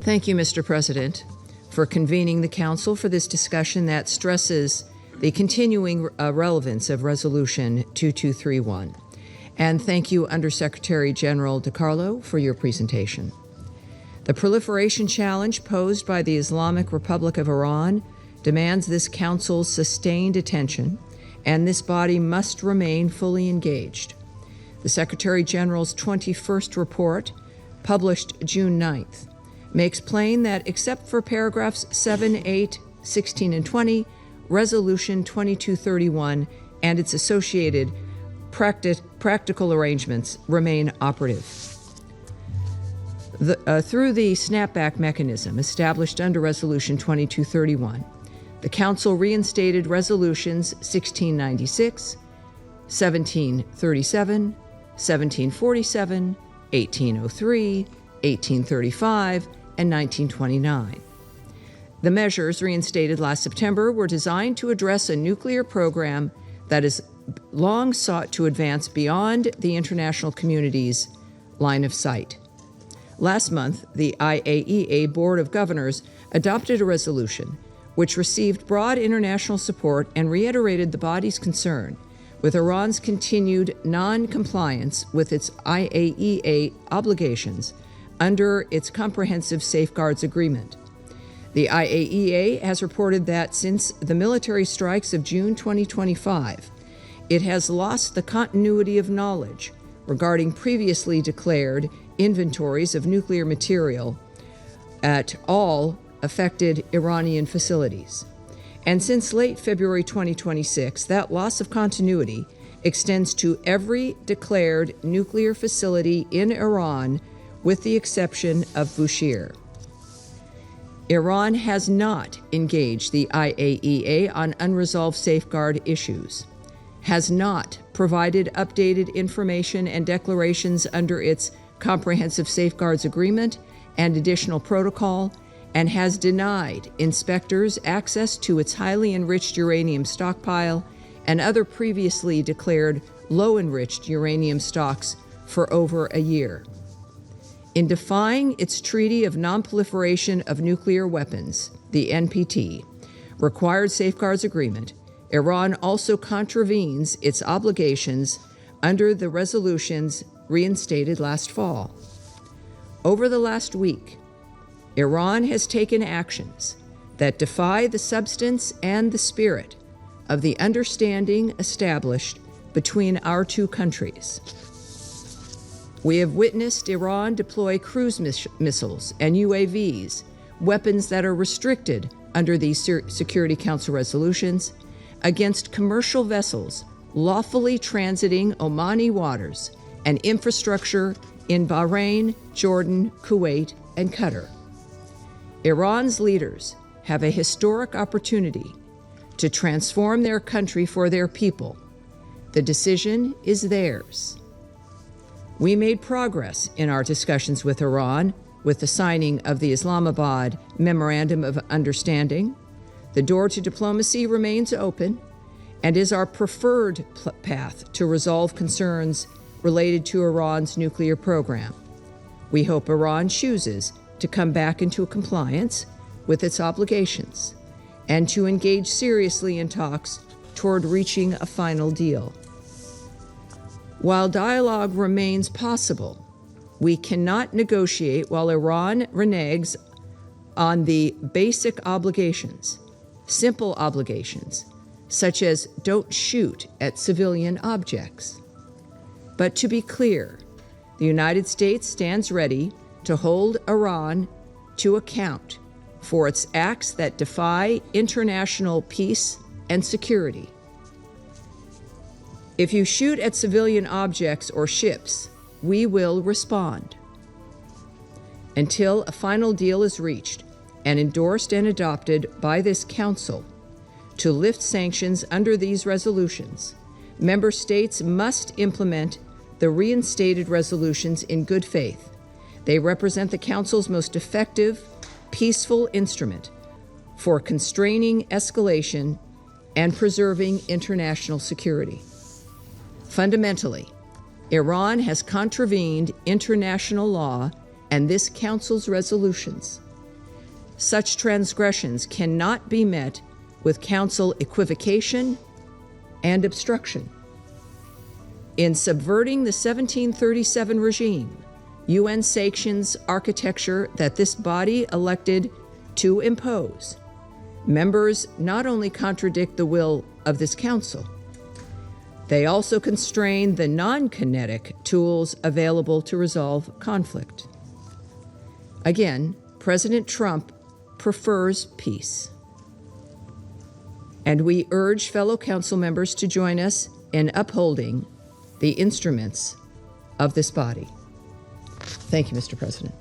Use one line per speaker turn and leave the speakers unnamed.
Thank you, Mr. President, for convening the Council for this discussion that stresses the continuing relevance of Resolution 2231. And thank you, Undersecretary General DiCarlo, for your presentation. The proliferation challenge posed by the Islamic Republic of Iran demands this Council's sustained attention, and this body must remain fully engaged. The Secretary General's 21st report, published June 9th, makes plain that except for paragraphs 7, 8, 16, and 20, Resolution 2231 and its associated practical arrangements remain operative. Through the snapback mechanism established under Resolution 2231, the Council reinstated Resolutions 1696, 1737, 1747, 1803, 1835, and 1929. The measures reinstated last September were designed to address a nuclear program that has long sought to advance beyond the international community's line of sight. Last month, the IAEA Board of Governors adopted a resolution which received broad international support and reiterated the body's concern with Iran's continued non-compliance with its IAEA obligations under its Comprehensive Safeguards Agreement. The IAEA has reported that since the military strikes of June 2025, it has lost the continuity of knowledge regarding previously declared inventories of nuclear material at all affected Iranian facilities. And since late February 2026, that loss of continuity extends to every declared nuclear facility in Iran, with the exception of Bushehr. Iran has not engaged the IAEA on unresolved safeguard issues, has not provided updated information and declarations under its Comprehensive Safeguards Agreement and additional protocol, and has denied inspectors access to its highly enriched uranium stockpile and other previously declared low-enriched uranium stocks for over a year. In defying its Treaty of Non-Proliferation of Nuclear Weapons, the NPT, required safeguards agreement, Iran also contravenes its obligations under the resolutions reinstated last fall. Over the last week, Iran has taken actions that defy the substance and the spirit of the understanding established between our two countries. We have witnessed Iran deploy cruise missiles and UAVs, weapons that are restricted under these Security Council resolutions, against commercial vessels lawfully transiting Omani waters and infrastructure in Bahrain, Jordan, Kuwait, and Qatar. Iran's leaders have a historic opportunity to transform their country for their people. The decision is theirs. We made progress in our discussions with Iran with the signing of the Islamabad Memorandum of Understanding. The door to diplomacy remains open and is our preferred path to resolve concerns related to Iran's nuclear program. We hope Iran chooses to come back into compliance with its obligations and to engage seriously in talks toward reaching a final deal. While dialogue remains possible, we cannot negotiate while Iran reneges on the basic obligations, simple obligations, such as don't shoot at civilian objects. But to be clear, the United States stands ready to hold Iran to account for its acts that defy international peace and security. If you shoot at civilian objects or ships, we will respond. Until a final deal is reached and endorsed and adopted by this Council to lift sanctions under these resolutions, member states must implement the reinstated resolutions in good faith. They represent the Council's most effective, peaceful instrument for constraining escalation and preserving international security. Fundamentally, Iran has contravened international law and this Council's resolutions. such transgressions cannot be met with counsel equivocation and obstruction. In subverting the 1737 regime, UN sanctions architecture that this body elected to impose, members not only contradict the will of this council, they also constrain the non-kinetic tools available to resolve conflict. Again, President Trump prefers peace. And we urge fellow council members to join us in upholding the instruments of this body. Thank you, Mr. President.